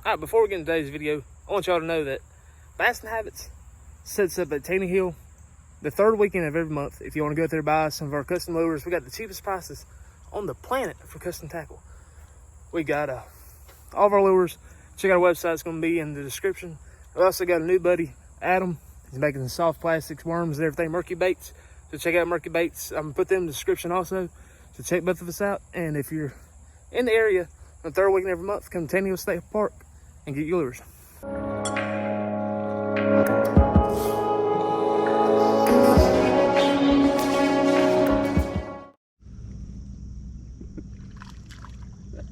Alright, before we get into today's video, I want y'all to know that Bass and Habits sets up at Taney Hill the third weekend of every month. If you want to go out there and buy some of our custom lures, we got the cheapest prices on the planet for custom tackle. We got all of our lures. Check out our website, it's going to be in the description. We also got a new buddy, Adam. He's making the soft plastics, worms, and everything, Murky Baits. So check out Murky Baits. I'm going to put them in the description also. So check both of us out. And if you're in the area on the third weekend every month, come to Taney Hill State Park and get your lures.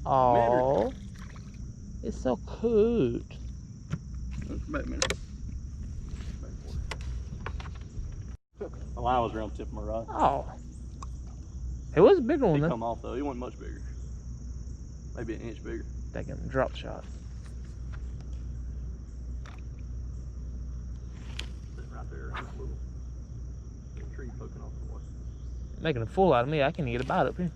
Oh, it's so cute. Wait a minute. The line was around the tip of my rod. Oh, it was a big one. He come off though. He wasn't much bigger. Maybe an inch bigger. Taking a drop shot. Sitting right there on this little tree poking off the water. Making a fool out of me. I can't get a bite up here.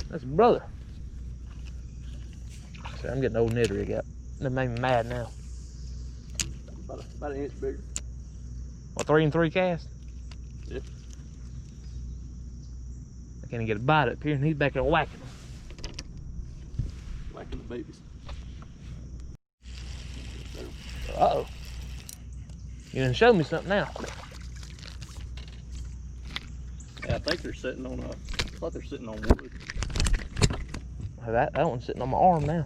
That's a brother. See, I'm getting old Ned rig out. That made me mad now. About an inch bigger. What, 3 and 3 cast? Yeah. I can't even get a bite up here, and he's back there whacking them. Whacking the babies. Uh-oh. You done showed me something now. Yeah, I think they're sitting on I thought they're sitting on wood. That one's sitting on my arm now.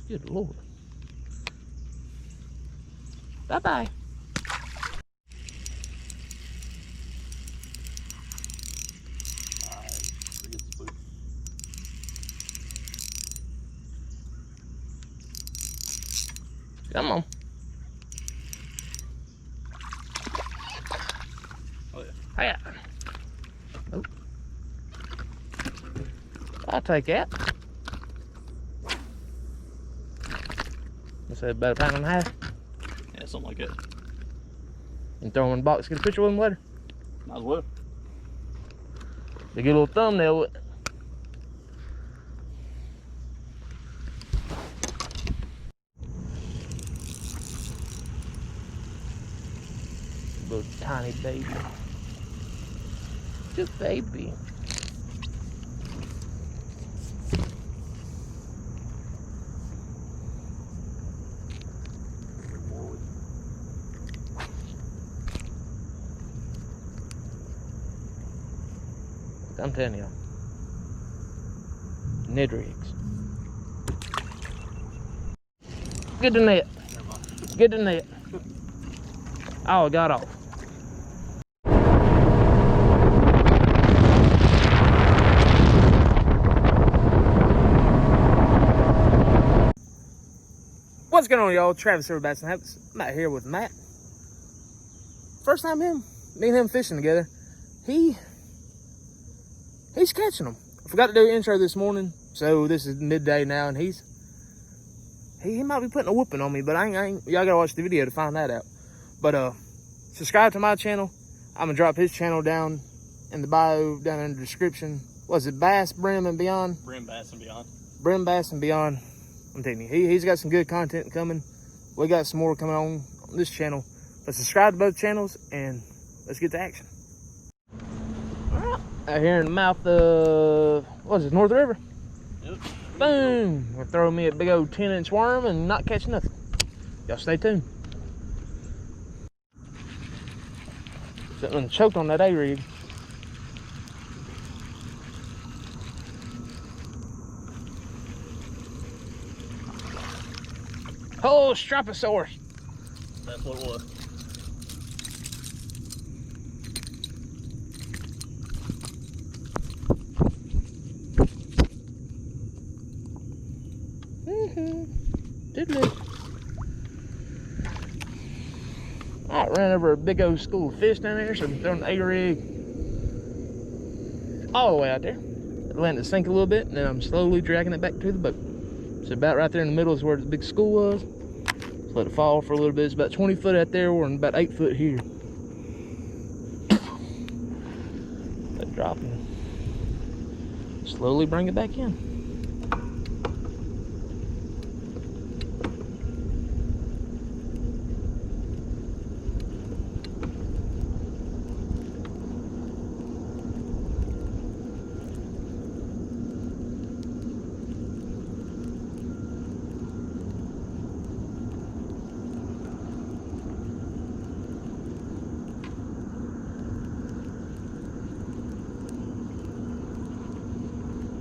Good Lord. Bye-bye. Come on. Oh yeah. Hey. Oh. I'll take that. Let's say about a pound and a half. Yeah, something like that. And throw them in the box, get a picture with them later. Might as well. They get a little thumbnail with it. Little tiny baby. Good baby. I'm telling you, Ned rigs. Get the net. Get the net. Oh, it got off. What's going on, y'all? Travis here with Bass and Habits. I'm out here with Matt. First time me and him fishing together. He's catching them. I forgot to do an intro this morning, so this is midday now, and he might be putting a whooping on me, but I ain't y'all gotta watch the video to find that out. But subscribe to my channel. I'm gonna drop his channel down in the bio, down in the description. Was it Bass, Brim, and Beyond? Brim, Bass, and Beyond. Brim, Bass, and Beyond. I'm telling you, he's got some good content coming. We got some more coming on this channel. But subscribe to both channels, and let's get to action. Out here in the mouth of, what is it, North River? Yep. Boom! We're throwing me a big old 10-inch worm and not catching nothing. Y'all stay tuned. Something choked on that A-rig. Oh, Straposaurus. That's what it was. Diddly. I ran over a big old school of fish down there, so I'm throwing the A-rig all the way out there. Letting it sink a little bit, and then I'm slowly dragging it back to the boat. So about right there in the middle is where the big school was. Just let it fall for a little bit. It's about 20 foot out there, we're about 8 foot here. Let it drop and slowly bring it back in.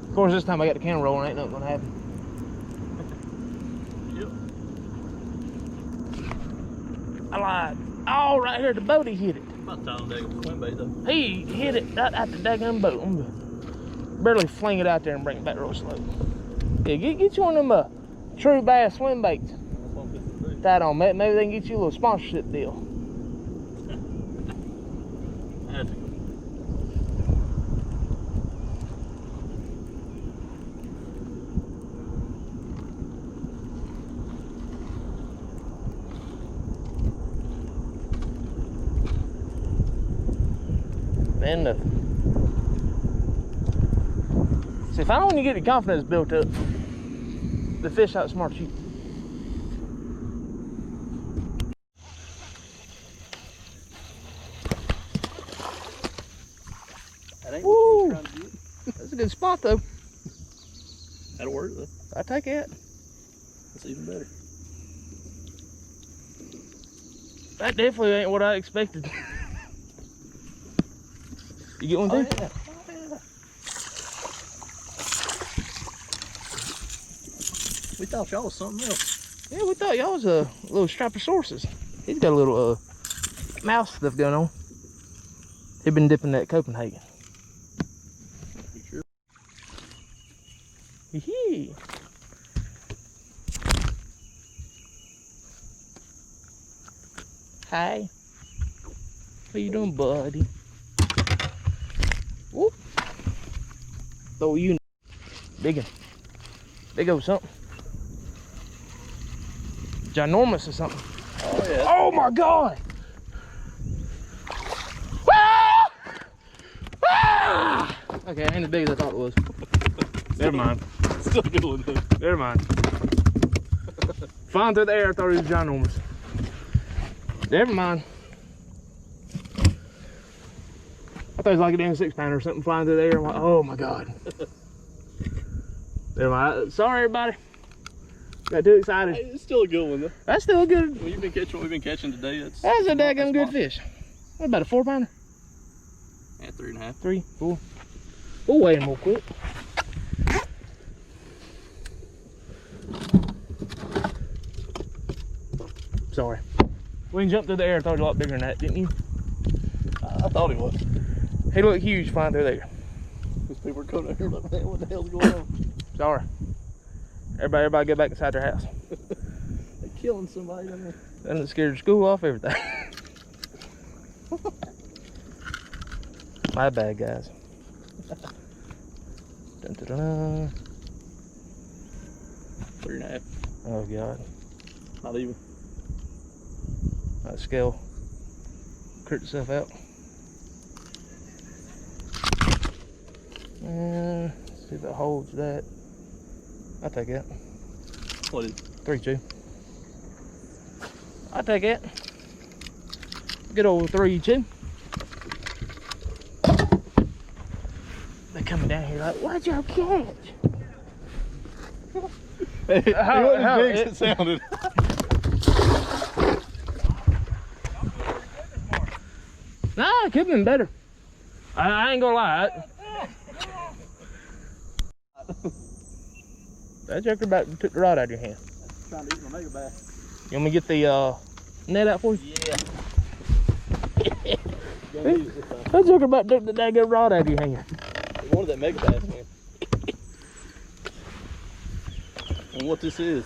Of course, this time I got the camera rolling, ain't nothing gonna happen. Yep. I lied. Oh, right here, the boat, he hit it. About time to swim bait though. He hit it right at the daggone boat. I'm gonna barely fling it out there and bring it back real slow. Yeah, get you one of them true bass swim baits. Tied on. Maybe they can get you a little sponsorship deal. Man, nothing. See, if I don't want to get the confidence built up, the fish outsmart you. That ain't Woo! what you were trying to get. That's a good spot, though. That'll work though. I take it. That's even better. That definitely ain't what I expected. You get one too? Oh, yeah. We thought y'all was something else. Yeah, we thought y'all was a little Straposaurus. He's got a little mouse stuff going on. He's been dipping that Copenhagen. You sure? Hee. Hi. What you doing, buddy? Whoop. Throw you. Big one. Big old something. Ginormous or something. Oh yeah. Oh my God! Ah! Ah! Okay, ain't as big as I thought it was. Never mind. Still a good one though. Never mind. Flying through the air, I thought it was ginormous. Never mind. I thought it was like a damn 6-pounder or something flying through the air. I'm like, oh my God. Never mind. Sorry, everybody. Got too excited. Hey, it's still a good one though. That's still good. Well, you've been catching what we've been catching today. That's a daggum good fish. What about a 4-pounder? Yeah, 3.5. 3, 4. We'll weigh him real quick. Sorry. When you jumped through the air, I thought he was a lot bigger than that, didn't you? I thought he was. He looked huge flying through there. Because people were coming out here like, man, what the hell's going on? Sorry. Everybody get back inside their house. They're killing somebody down there. Then it scared the school off, everything. My bad, guys. Dun, dun, dun, dun. 3.5. Oh God. Not even. That scale cricked itself out. Let's see if it holds that. I'll take it. What is 3-2. I'll take it. Good old 3-2. They're coming down here like, what'd y'all catch? it wasn't as big as it sounded. Nah, it could have been better. I ain't gonna lie. That joker about took the rod out of your hand. Trying to eat my mega bass. You want me to get the net out for you? Yeah. That joker about took the daggone rod out of your hand. He wanted that mega bass, man. And what this is?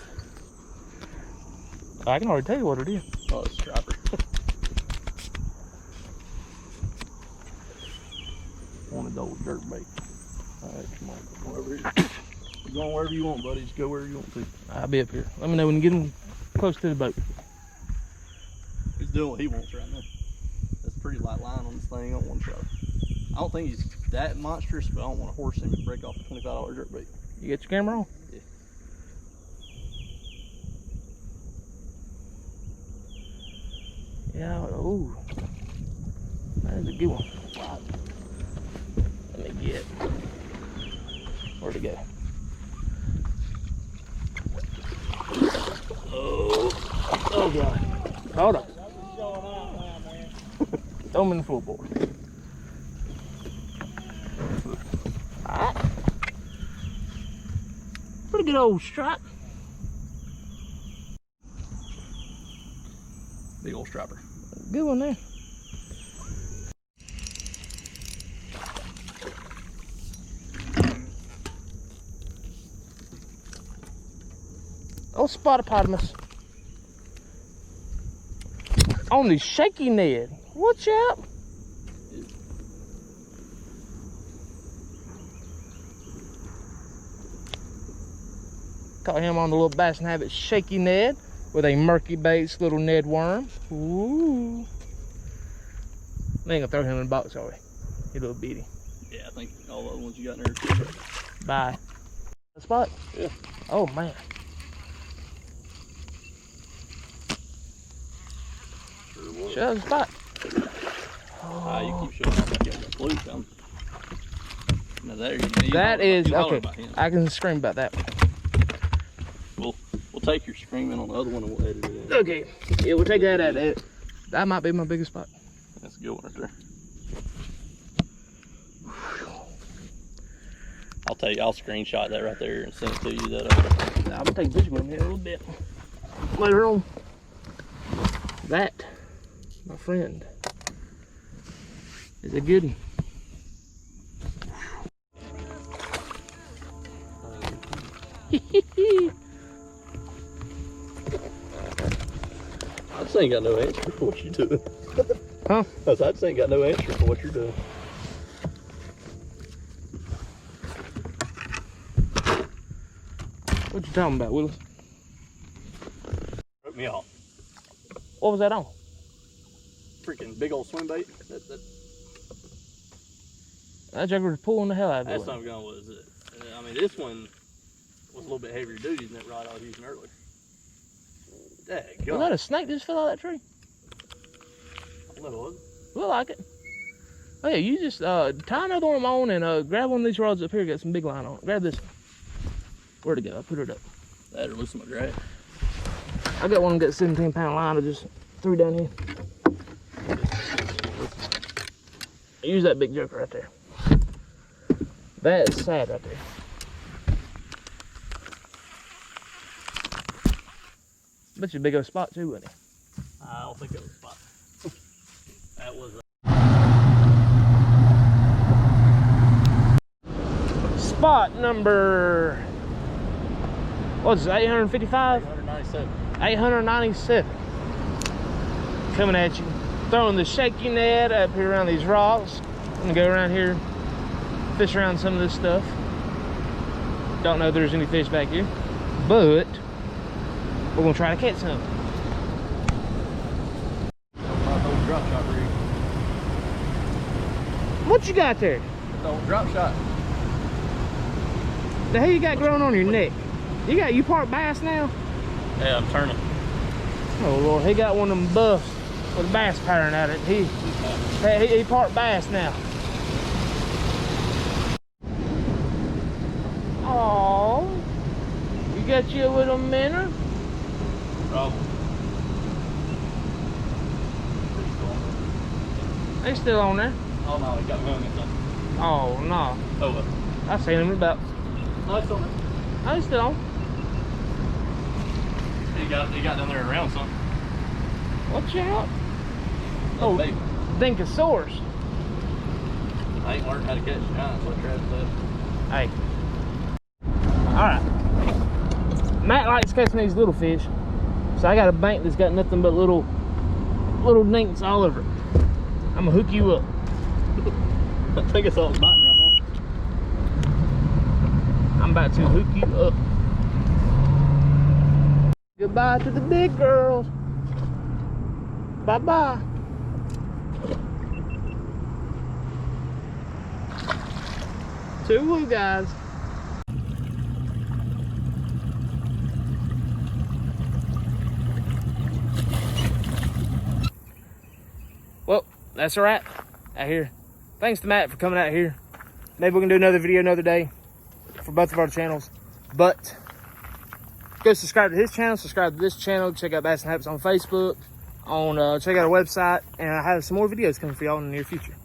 I can already tell you what it is. Oh, it's a striper. Wanted the old jerk bait. Alright, come on, come over here. You're going wherever you want, buddy. Just go wherever you want to. I'll be up here. Let me know when you get him close to the boat. He's doing what he wants right now. That's a pretty light line on this thing on one shot. I don't think he's that monstrous, but I don't want to horse him and break off a $25 jerkbait. You get your camera on? Yeah. Yeah, ooh. That is a good one. Wow. Let me get. Where'd it go? Oh God. Hold on. Throw him in the full board. Alright. Pretty good old strike. Big old striper. Good one there. Oh, Spotopotamus. On the shaky Ned. Watch out. Caught him on the little Bass and Habit shaky Ned with a murky baits little Ned worm. Ooh. I ain't gonna throw him in the box, are we? You little bitty. Yeah, I think all the other ones you got in there. Bye. The spot? Yeah. Oh man. Sure was. Show the spot. You keep showing up like you got a flute down. Now there you That is okay. I can scream about that one. We'll take your screaming on the other one and we'll edit it in. Okay. Yeah, we'll take that at it. That might be my biggest spot. That's a good one right there. I'll screenshot that right there and send it to you. That I'm gonna take a picture with me in a little bit later on. That, my friend, is a good one. I just ain't got no answer for what you're doing. Huh? I just ain't got no answer for what you're doing. What you talking about, Willis? Broke me off. What was that on? Freaking big old swim bait. That jugger was pulling the hell out of it. That's not going was it. I mean, this one was a little bit heavier duty than that rod I was using earlier. Was that a snake that just fell out of that tree? No, it wasn't. Look like it. Oh yeah, you just tie another one on and grab one of these rods up here. Got some big line on it. Grab this one. Where'd it go? I put it up. That or loosen my drag. I got one that got 17-pound line. I just threw down here. Use that big joker right there. That is sad right there. Bet you a big old spot too, wasn't it? I don't think that was a spot. That was spot number, what's it, 855? 897. 897. Coming at you. Throwing the shaky net up here around these rocks. I'm gonna go around here, fish around some of this stuff. Don't know if there's any fish back here, but we're gonna try to catch some. Drop shot rig. What you got there? Old drop shot. The hell you got growing on your neck? You part bass now? Yeah, I'm turning. Oh Lord, he got one of them buffs with a bass pattern at it. He part bass now. Oh, you got you a little minnow? Probably. They still on there? Oh no, he got me hung in something. Oh no. Oh well. I've seen him about. No, it's on there. Oh, he's still on. He got down there around something. Watch out. Oh, baby. Dinkosaurus. I ain't learned how to catch giants like Travis said. Hey. Alright. Matt likes catching these little fish. So I got a bank that's got nothing but little dinks all over it. I'm gonna hook you up. I think it's all biting right now. I'm about to hook you up. Goodbye to the big girls. Bye-bye. Toodaloo, guys. Well, that's a wrap out here. Thanks to Matt for coming out here. Maybe we can do another video another day for both of our channels. But go subscribe to his channel, subscribe to this channel, check out Bass and Habits on Facebook, check out our website, and I have some more videos coming for y'all in the near future.